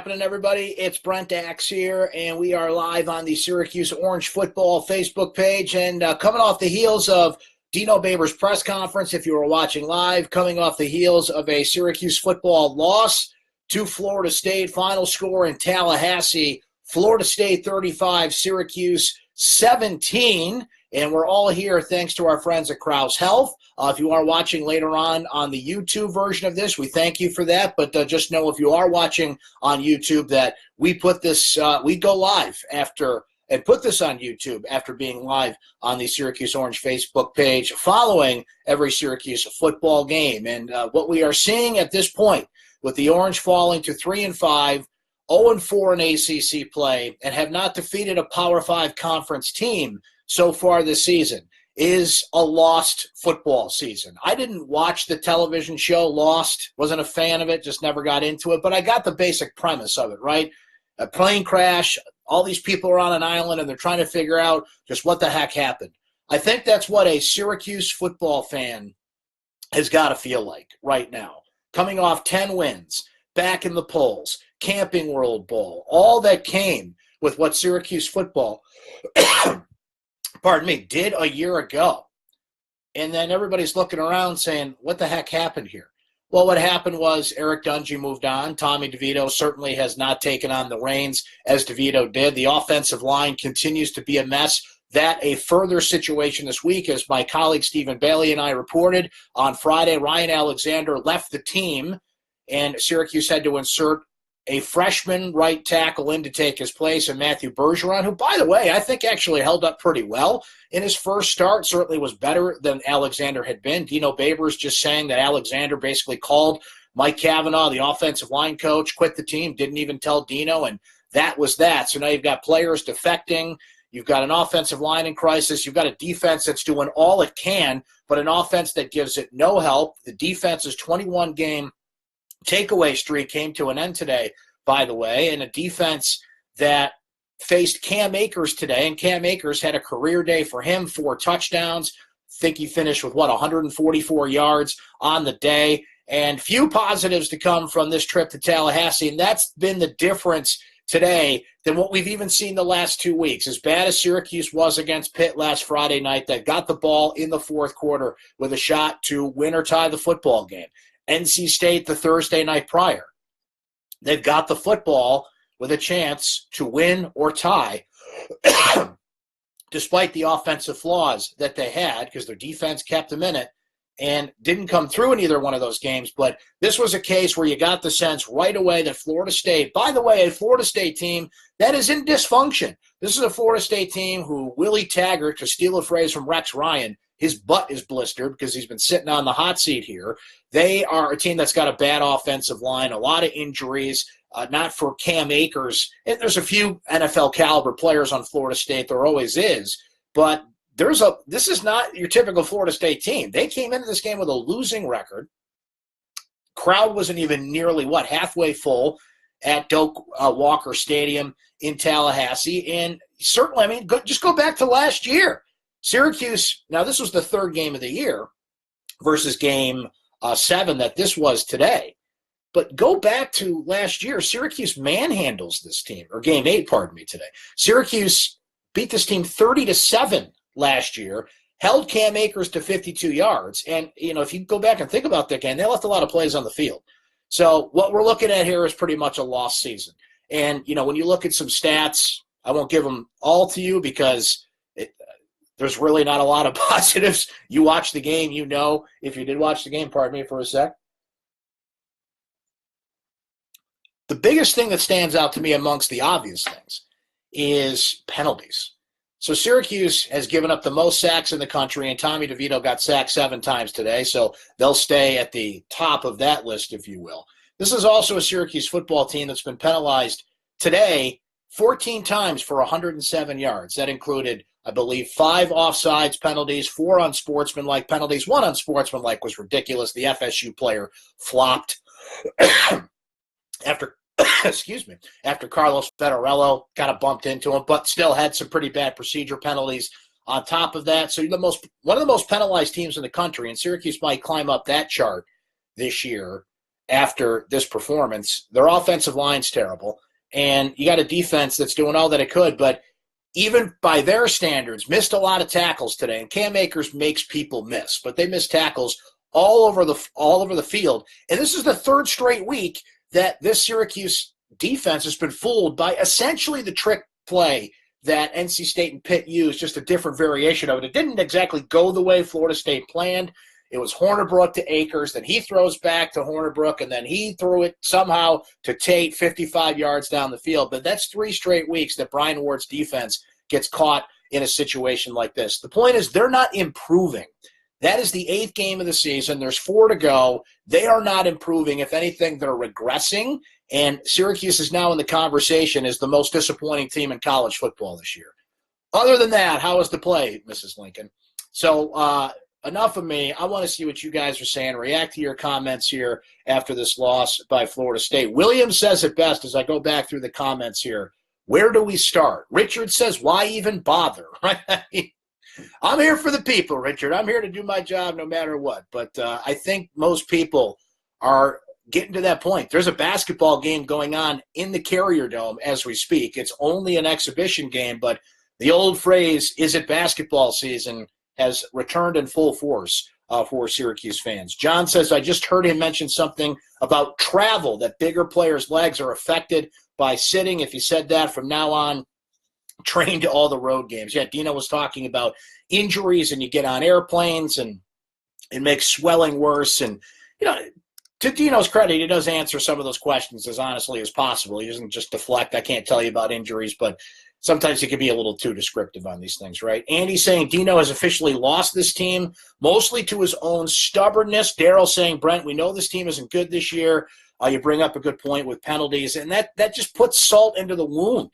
Happening, everybody? It's Brent Axe here, and we are live on the Syracuse Orange Football Facebook page. And coming off the heels of Dino Babers' press conference, if you were watching live, coming off the heels of a Syracuse football loss to Florida State. Final score in Tallahassee, Florida State 35, Syracuse 17. And we're all here thanks to our friends at Krause Health. If you are watching later on the YouTube version of this, we thank you for that. But just know if you are watching on YouTube that we put this, we go live after and put this on YouTube after being live on the Syracuse Orange Facebook page following every Syracuse football game. And what we are seeing at this point with the Orange falling to 3-5, 0-4 in ACC play, and have not defeated a Power 5 conference team so far this season, is a lost football season. I didn't watch the television show Lost, wasn't a fan of it, just never got into it, but I got the basic premise of it, right? A plane crash, all these people are on an island, and they're trying to figure out just what the heck happened. I think that's what a Syracuse football fan has got to feel like right now. Coming off 10 wins, back in the polls, Camping World Bowl, all that came with what Syracuse football did a year ago. And then everybody's looking around saying, what the heck happened here? Well, what happened was Eric Dungy moved on. Tommy DeVito certainly has not taken on the reins as DeVito did. The offensive line continues to be a mess. That a further situation this week, as my colleague Stephen Bailey and I reported on Friday, Ryan Alexander left the team, and Syracuse had to insert a freshman right tackle in to take his place, and Matthew Bergeron, who, by the way, I think actually held up pretty well in his first start, certainly was better than Alexander had been. Dino Babers just saying that Alexander basically called Mike Cavanaugh, the offensive line coach, quit the team, didn't even tell Dino, and that was that. So now you've got players defecting. You've got an offensive line in crisis. You've got a defense that's doing all it can, but an offense that gives it no help. The defense's 21-game takeaway streak came to an end today, by the way, and a defense that faced Cam Akers today, and Cam Akers had a career day for him, 4 touchdowns. I think he finished with, 144 yards on the day, and few positives to come from this trip to Tallahassee, and that's been the difference today than what we've even seen the last 2 weeks. As bad as Syracuse was against Pitt last Friday night, that got the ball in the fourth quarter with a shot to win or tie the football game. NC State the Thursday night prior. They've got the football with a chance to win or tie, despite the offensive flaws that they had, because their defense kept them in it and didn't come through in either one of those games. But this was a case where you got the sense right away that Florida State, by the way, a Florida State team that is in dysfunction. This is a Florida State team who Willie Taggart, to steal a phrase from Rex Ryan, his butt is blistered because he's been sitting on the hot seat here. They are a team that's got a bad offensive line, a lot of injuries, not for Cam Akers. And there's a few NFL caliber players on Florida State. There always is. But this is not your typical Florida State team. They came into this game with a losing record. Crowd wasn't even nearly, halfway full at Doak Walker Stadium in Tallahassee. And certainly, just go back to last year. Syracuse, now this was the third game of the year versus game 7 that this was today. But go back to last year, Syracuse manhandles this team, or game 8, today. Syracuse beat this team 30-7 last year, held Cam Akers to 52 yards. And, if you go back and think about that game, they left a lot of plays on the field. So what we're looking at here is pretty much a lost season. And, when you look at some stats, I won't give them all to you because there's really not a lot of positives. You watch the game, if you did watch the game, pardon me for a sec. The biggest thing that stands out to me amongst the obvious things is penalties. So Syracuse has given up the most sacks in the country, and Tommy DeVito got sacked 7 times today, so they'll stay at the top of that list, if you will. This is also a Syracuse football team that's been penalized today 14 times for 107 yards. That included, I believe, 5 offsides penalties, 4 unsportsmanlike penalties. 1 unsportsmanlike was ridiculous. The FSU player flopped after Carlos Federello kind of bumped into him, but still had some pretty bad procedure penalties on top of that. So one of the most penalized teams in the country, and Syracuse might climb up that chart this year after this performance. Their offensive line's terrible, and you got a defense that's doing all that it could, but even by their standards, missed a lot of tackles today. And Cam Akers makes people miss, but they missed tackles all over the field. And this is the third straight week that this Syracuse defense has been fooled by essentially the trick play that NC State and Pitt used, just a different variation of it. It didn't exactly go the way Florida State planned. It was Hornibrook to Akers, then he throws back to Hornibrook, and then he threw it somehow to Tate 55 yards down the field. But that's 3 straight weeks that Brian Ward's defense gets caught in a situation like this. The point is they're not improving. That is the 8th game of the season. There's 4 to go. They are not improving. If anything, they're regressing, and Syracuse is now in the conversation as the most disappointing team in college football this year. Other than that, how was the play, Mrs. Lincoln? So, enough of me. I want to see what you guys are saying. React to your comments here after this loss by Florida State. William says it best as I go back through the comments here. Where do we start? Richard says, why even bother? I'm here for the people, Richard. I'm here to do my job no matter what. But I think most people are getting to that point. There's a basketball game going on in the Carrier Dome as we speak. It's only an exhibition game, but the old phrase, is it basketball season, has returned in full force for Syracuse fans. John says, I just heard him mention something about travel, that bigger players' legs are affected by sitting. If he said that from now on, train to all the road games. Yeah, Dino was talking about injuries, and you get on airplanes, and it makes swelling worse. And, to Dino's credit, he does answer some of those questions as honestly as possible. He doesn't just deflect. I can't tell you about injuries, but sometimes he can be a little too descriptive on these things, right? Andy's saying Dino has officially lost this team, mostly to his own stubbornness. Daryl saying, Brent, we know this team isn't good this year. You bring up a good point with penalties, and that just puts salt into the wound.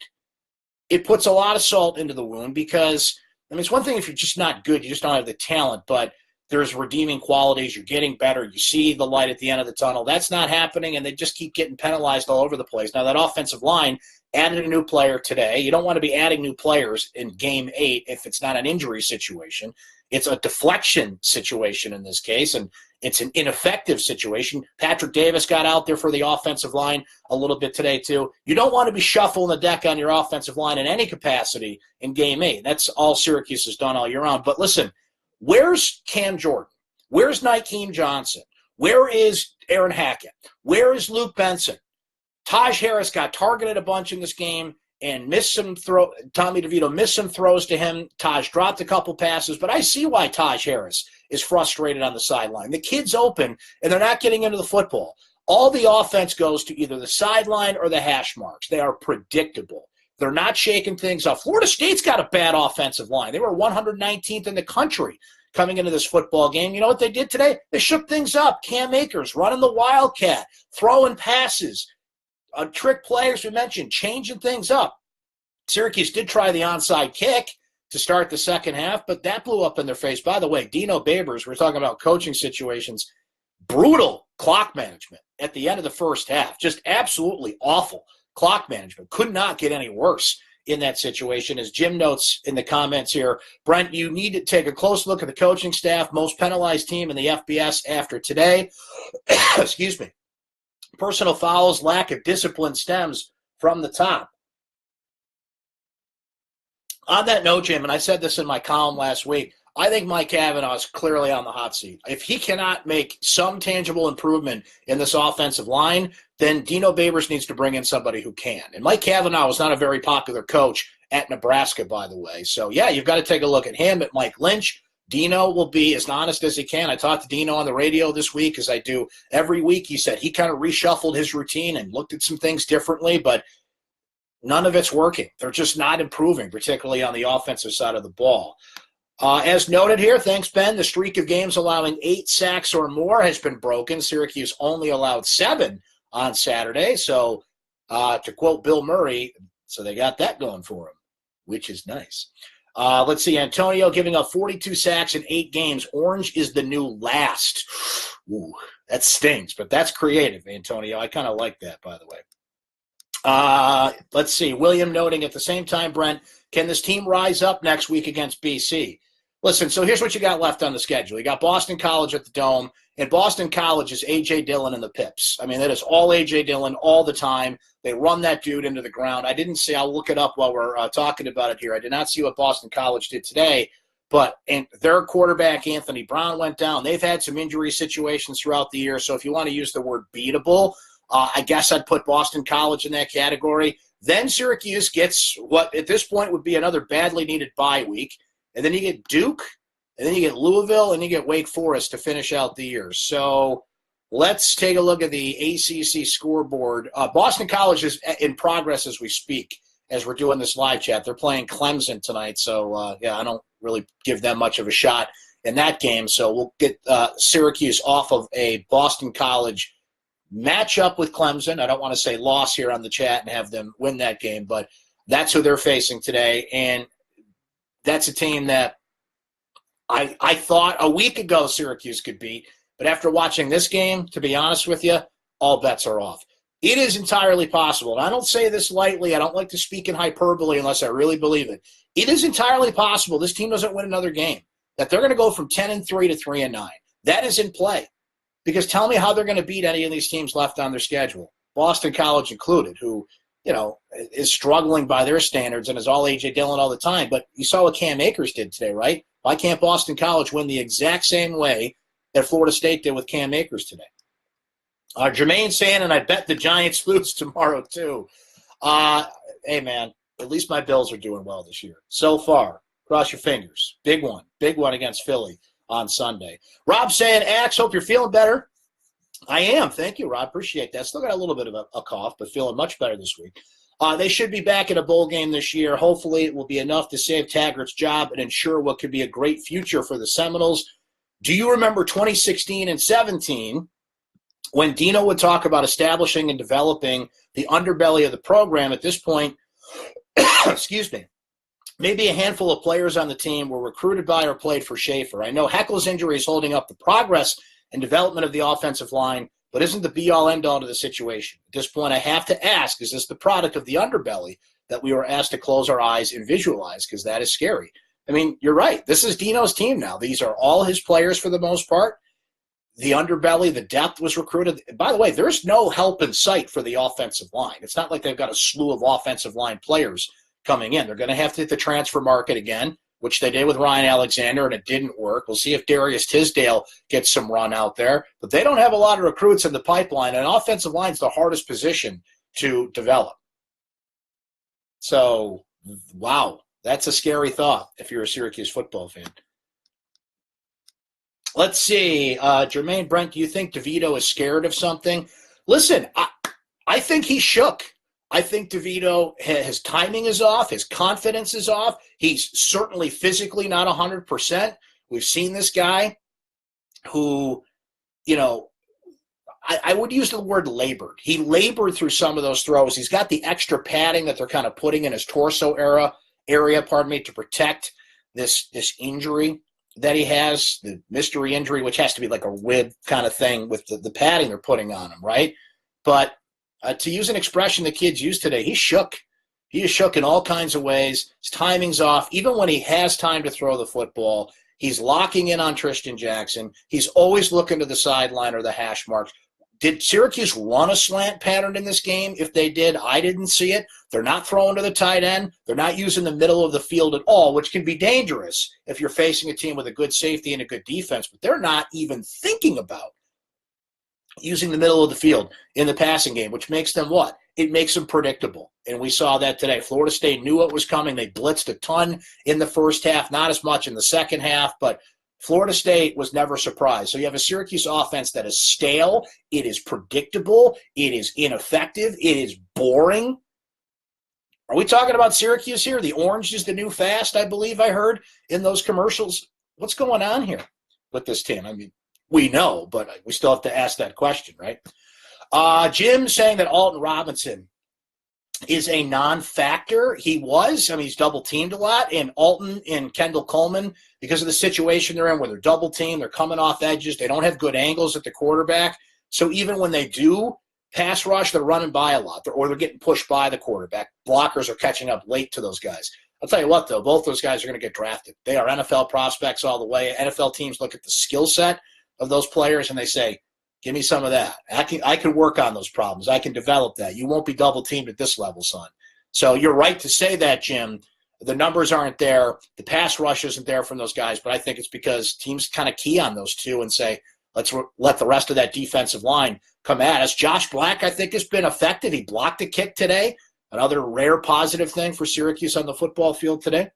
It puts a lot of salt into the wound because, it's one thing if you're just not good, you just don't have the talent, but there's redeeming qualities. You're getting better. You see the light at the end of the tunnel. That's not happening, and they just keep getting penalized all over the place. Now, that offensive line added a new player today. You don't want to be adding new players in Game 8 if it's not an injury situation. It's a deflection situation in this case, and it's an ineffective situation. Patrick Davis got out there for the offensive line a little bit today, too. You don't want to be shuffling the deck on your offensive line in any capacity in Game 8. That's all Syracuse has done all year round. But listen, where's Cam Jordan? Where's Nykeem Johnson? Where is Aaron Hackett? Where is Luke Benson? Taj Harris got targeted a bunch in this game and missed some throw. Tommy DeVito missed some throws to him. Taj dropped a couple passes, but I see why Taj Harris is frustrated on the sideline. The kid's open, and they're not getting into the football. All the offense goes to either the sideline or the hash marks. They are predictable. They're not shaking things up. Florida State's got a bad offensive line. They were 119th in the country coming into this football game. You know what they did today? They shook things up. Cam Akers running the Wildcat, throwing passes. Trick players we mentioned, changing things up. Syracuse did try the onside kick to start the second half, but that blew up in their face. By the way, Dino Babers, we're talking about coaching situations, brutal clock management at the end of the first half. Just absolutely awful clock management. Could not get any worse in that situation. As Jim notes in the comments here, Brent, you need to take a close look at the coaching staff, most penalized team in the FBS after today. Excuse me. Personal fouls, lack of discipline stems from the top. On that note, Jim, and I said this in my column last week, I think Mike Cavanaugh is clearly on the hot seat. If he cannot make some tangible improvement in this offensive line, then Dino Babers needs to bring in somebody who can. And Mike Cavanaugh was not a very popular coach at Nebraska, by the way. So, yeah, you've got to take a look at him, at Mike Lynch. Dino will be as honest as he can. I talked to Dino on the radio this week, as I do every week. He said he kind of reshuffled his routine and looked at some things differently, but none of it's working. They're just not improving, particularly on the offensive side of the ball. As noted here, thanks, Ben, the streak of games allowing 8 sacks or more has been broken. Syracuse only allowed 7 on Saturday. So to quote Bill Murray, so they got that going for them, which is nice. Let's see, Antonio giving up 42 sacks in 8 games. Orange is the new last. Ooh, that stings, but that's creative, Antonio. I kind of like that, by the way. Let's see, William noting at the same time, Brent, can this team rise up next week against BC? Listen, so here's what you got left on the schedule. You got Boston College at the Dome, and Boston College is A.J. Dillon and the Pips. I mean, that is all A.J. Dillon all the time. They run that dude into the ground. I didn't see – I'll look it up while we're talking about it here. I did not see what Boston College did today, but their quarterback, Anthony Brown, went down. They've had some injury situations throughout the year, so if you want to use the word beatable, I guess I'd put Boston College in that category. Then Syracuse gets what at this point would be another badly needed bye week. And then you get Duke, and then you get Louisville, and you get Wake Forest to finish out the year. So let's take a look at the ACC scoreboard. Boston College is in progress as we speak, as we're doing this live chat. They're playing Clemson tonight, so, I don't really give them much of a shot in that game. So we'll get Syracuse off of a Boston College matchup with Clemson. I don't want to say loss here on the chat and have them win that game, but that's who they're facing today. And that's a team that I thought a week ago Syracuse could beat. But after watching this game, to be honest with you, all bets are off. It is entirely possible, and I don't say this lightly. I don't like to speak in hyperbole unless I really believe it. It is entirely possible this team doesn't win another game, that they're going to go from 10-3 to 3-9. That is in play. Because tell me how they're going to beat any of these teams left on their schedule, Boston College included, who – is struggling by their standards and is all A.J. Dillon all the time. But you saw what Cam Akers did today, right? Why can't Boston College win the exact same way that Florida State did with Cam Akers today? Jermaine saying, and I bet the Giants lose tomorrow too. Hey, man, at least my Bills are doing well this year. So far, cross your fingers. Big one against Philly on Sunday. Rob saying, Axe, hope you're feeling better. I am. Thank you, Rob. Appreciate that. Still got a little bit of a cough, but feeling much better this week. They should be back in a bowl game this year. Hopefully it will be enough to save Taggart's job and ensure what could be a great future for the Seminoles. Do you remember 2016 and 17 when Dino would talk about establishing and developing the underbelly of the program? At this point, excuse me, maybe a handful of players on the team were recruited by or played for Schaefer. I know Heckle's injury is holding up the progress and development of the offensive line, but isn't the be-all, end-all to the situation. At this point, I have to ask, is this the product of the underbelly that we were asked to close our eyes and visualize? Because that is scary. I mean, you're right. This is Dino's team now. These are all his players for the most part. The underbelly, the depth was recruited. By the way, there's no help in sight for the offensive line. It's not like they've got a slew of offensive line players coming in. They're going to have to hit the transfer market again, which they did with Ryan Alexander, and it didn't work. We'll see if Darius Tisdale gets some run out there. But they don't have a lot of recruits in the pipeline, and offensive line is the hardest position to develop. So, wow, that's a scary thought if you're a Syracuse football fan. Let's see. Jermaine Brent, do you think DeVito is scared of something? Listen, I think he's shook. I think DeVito, his timing is off. His confidence is off. He's certainly physically not 100%. We've seen this guy who, I would use the word labored. He labored through some of those throws. He's got the extra padding that they're kind of putting in his torso area, to protect this injury that he has, the mystery injury, which has to be like a rib kind of thing with the padding they're putting on him, right? But to use an expression the kids used today, he's shook. He is shook in all kinds of ways. His timing's off. Even when he has time to throw the football, he's locking in on Tristan Jackson. He's always looking to the sideline or the hash marks. Did Syracuse run a slant pattern in this game? If they did, I didn't see it. They're not throwing to the tight end. They're not using the middle of the field at all, which can be dangerous if you're facing a team with a good safety and a good defense. But they're not even thinking about using the middle of the field in the passing game, which makes them what? It makes them predictable. And we saw that today. Florida State knew what was coming. They blitzed a ton in the first half, not as much in the second half, but Florida State was never surprised. So you have a Syracuse offense that is stale. It is predictable. It is ineffective. It is boring. Are we talking about Syracuse here? The orange is the new fast, I believe I heard in those commercials. What's going on here with this team? I mean, we know, but we still have to ask that question, right? Jim saying that Alton Robinson is a non-factor. He was. I mean, he's double-teamed a lot. And Alton and Kendall Coleman, because of the situation they're in where they're double-teamed, they're coming off edges, they don't have good angles at the quarterback. So even when they do pass rush, they're running by a lot, or they're getting pushed by the quarterback. Blockers are catching up late to those guys. I'll tell you what, though, both those guys are going to get drafted. They are NFL prospects all the way. NFL teams look at the skill set of those players and they say, give me some of that. I can work on those problems. I can develop that. You won't be double teamed at this level, son. So you're right to say that, Jim. The numbers aren't there. The pass rush isn't there from those guys, but I think it's because teams kind of key on those two and say, let's let the rest of that defensive line come at us. Josh Black, I think, has been effective. He blocked a kick today. Another rare positive thing for Syracuse on the football field today.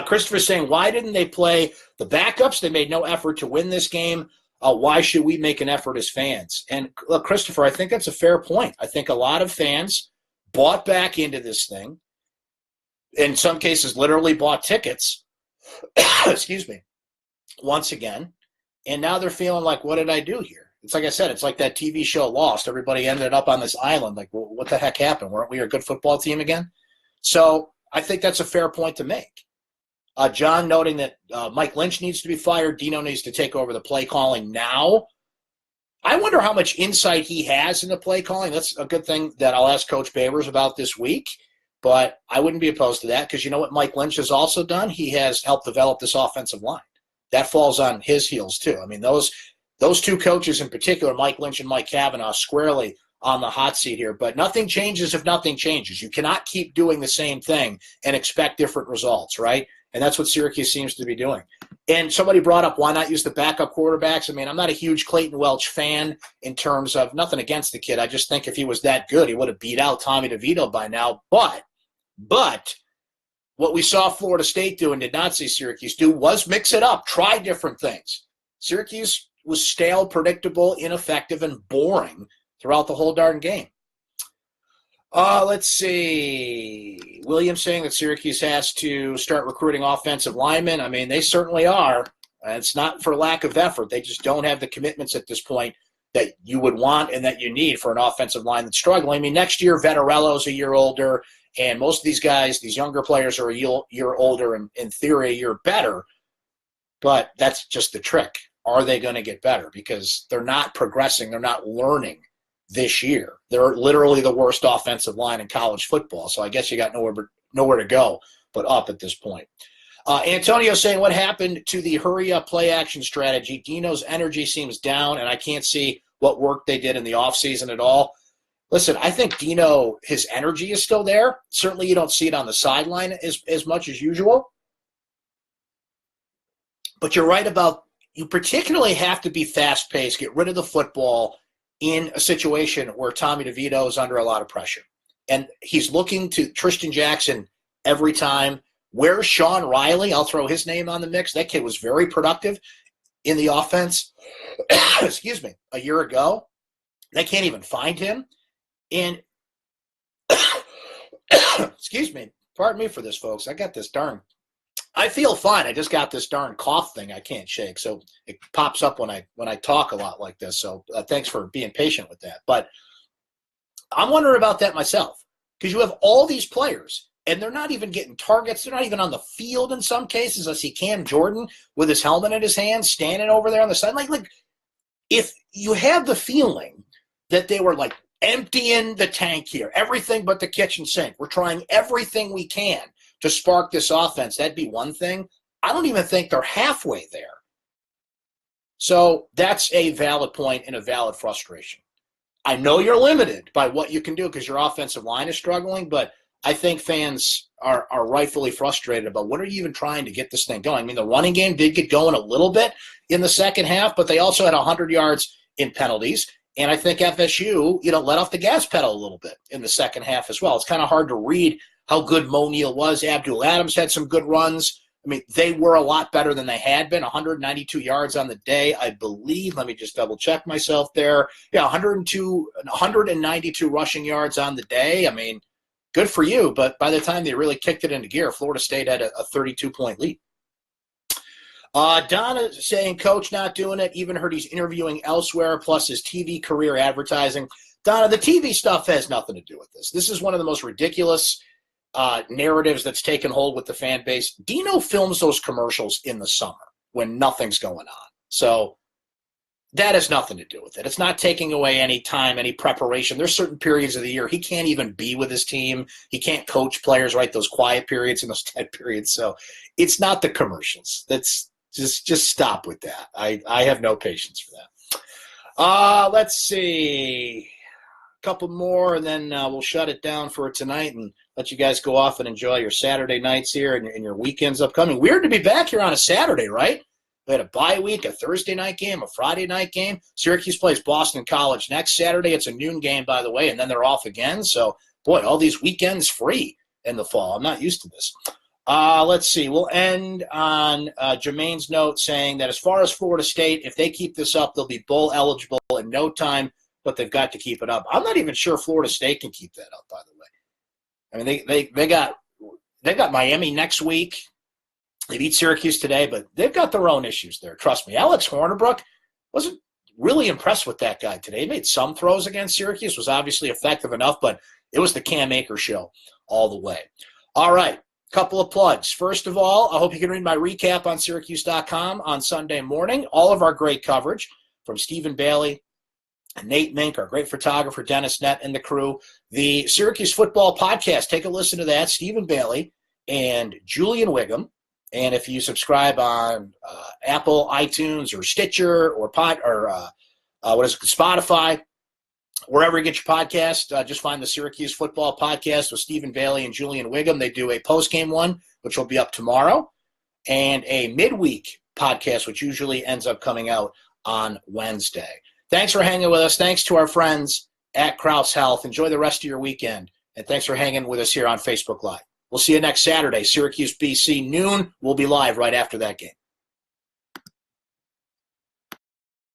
Christopher's saying, why didn't they play the backups? They made no effort to win this game. Why should we make an effort as fans? And look, Christopher, I think that's a fair point. I think a lot of fans bought back into this thing. In some cases, literally bought tickets, excuse me, once again. And now they're feeling like, what did I do here? It's like I said, it's like that TV show Lost. Everybody ended up on this island. Like, well, what the heck happened? Weren't we a good football team again? So I think that's a fair point to make. John noting that Mike Lynch needs to be fired. Dino needs to take over the play calling now. I wonder how much insight he has in the play calling. That's a good thing that I'll ask Coach Babers about this week. But I wouldn't be opposed to that because you know what Mike Lynch has also done? He has helped develop this offensive line. That falls on his heels too. I mean, those two coaches in particular, Mike Lynch and Mike Cavanaugh, squarely on the hot seat here. But nothing changes if nothing changes. You cannot keep doing the same thing and expect different results, right? And that's what Syracuse seems to be doing. And somebody brought up, why not use the backup quarterbacks? I mean, I'm not a huge Clayton Welch fan in terms of nothing against the kid. I just think if he was that good, he would have beat out Tommy DeVito by now. But what we saw Florida State do and did not see Syracuse do was mix it up, try different things. Syracuse was stale, predictable, ineffective, and boring throughout the whole darn game. Let's see. William saying that Syracuse has to start recruiting offensive linemen. I mean, they certainly are. It's not for lack of effort. They just don't have the commitments at this point that you would want and that you need for an offensive line that's struggling. I mean, next year, Vettorello's a year older, and most of these guys, these younger players, are a year older and, in theory, a year better. But that's just the trick. Are they going to get better? Because they're not progressing. They're not learning this year. They're literally the worst offensive line in college football. So I guess you got nowhere to go but up at this point. Antonio saying, what happened to the hurry-up play-action strategy? Dino's energy seems down, and I can't see what work they did in the offseason at all. Listen, I think Dino, his energy is still there. Certainly you don't see it on the sideline as much as usual. But you're right about you particularly have to be fast-paced, get rid of the football in a situation where Tommy DeVito is under a lot of pressure. And he's looking to Tristan Jackson every time. Where's Sean Riley? I'll throw his name on the mix. That kid was very productive in the offense, excuse me, a year ago. They can't even find him. And, excuse me, pardon me for this, folks. I feel fine. I just got this darn cough thing I can't shake. So it pops up when I talk a lot like this. So thanks for being patient with that. But I'm wondering about that myself because you have all these players and they're not even getting targets. They're not even on the field in some cases. I see Cam Jordan with his helmet in his hand standing over there on the side. Like if you have the feeling that they were like emptying the tank here, everything but the kitchen sink. We're trying everything we can to spark this offense. That'd be one thing. I don't even think they're halfway there. So that's a valid point and a valid frustration. I know you're limited by what you can do because your offensive line is struggling, but I think fans are rightfully frustrated about what are you even trying to get this thing going. I mean, the running game did get going a little bit in the second half, but they also had 100 yards in penalties. And I think FSU, let off the gas pedal a little bit in the second half as well. It's kind of hard to read how good Mo Neal was. Abdul Adams had some good runs. I mean, they were a lot better than they had been. 192 yards on the day, I believe. Let me just double check myself there. Yeah, 192 rushing yards on the day. I mean, good for you. But by the time they really kicked it into gear, Florida State had a 32-point lead. Donna saying, Coach not doing it. Even heard he's interviewing elsewhere, plus his TV career advertising. Donna, the TV stuff has nothing to do with this. This is one of the most ridiculous narratives that's taken hold with the fan base. Dino films those commercials in the summer when nothing's going on. So That has nothing to do with it. It's not taking away any time, any preparation. There's certain periods of the year he can't even be with his team. He can't coach players, right? Those quiet periods and those dead periods. So it's not the commercials. That's just stop with that. I have no patience for that. Let's see. A couple more, and then we'll shut it down for tonight and let you guys go off and enjoy your Saturday nights here and your weekends upcoming. Weird to be back here on a Saturday, right? We had a bye week, a Thursday night game, a Friday night game. Syracuse plays Boston College next Saturday. It's a noon game, by the way, and then they're off again. So, boy, all these weekends free in the fall. I'm not used to this. Let's see. We'll end on Jermaine's note saying that as far as Florida State, if they keep this up, they'll be bowl eligible in no time, but they've got to keep it up. I'm not even sure Florida State can keep that up, by the way. I mean, they got Miami next week. They beat Syracuse today, but they've got their own issues there. Trust me. Alex Hornibrook wasn't really impressed with that guy today. He made some throws against Syracuse, was obviously effective enough, but it was the Cam Akers show all the way. All right, couple of plugs. First of all, I hope you can read my recap on syracuse.com on Sunday morning. All of our great coverage from Stephen Bailey, Nate Mink, our great photographer, Dennis Nett, and the crew. The Syracuse Football Podcast, take a listen to that. Stephen Bailey and Julian Wiggum. And if you subscribe on Apple, iTunes, or Stitcher, or Spotify, wherever you get your podcast, just find the Syracuse Football Podcast with Stephen Bailey and Julian Wiggum. They do a post-game one, which will be up tomorrow, and a midweek podcast, which usually ends up coming out on Wednesday. Thanks for hanging with us. Thanks to our friends at Krause Health. Enjoy the rest of your weekend, and thanks for hanging with us here on Facebook Live. We'll see you next Saturday, Syracuse, BC, noon. We'll be live right after that game.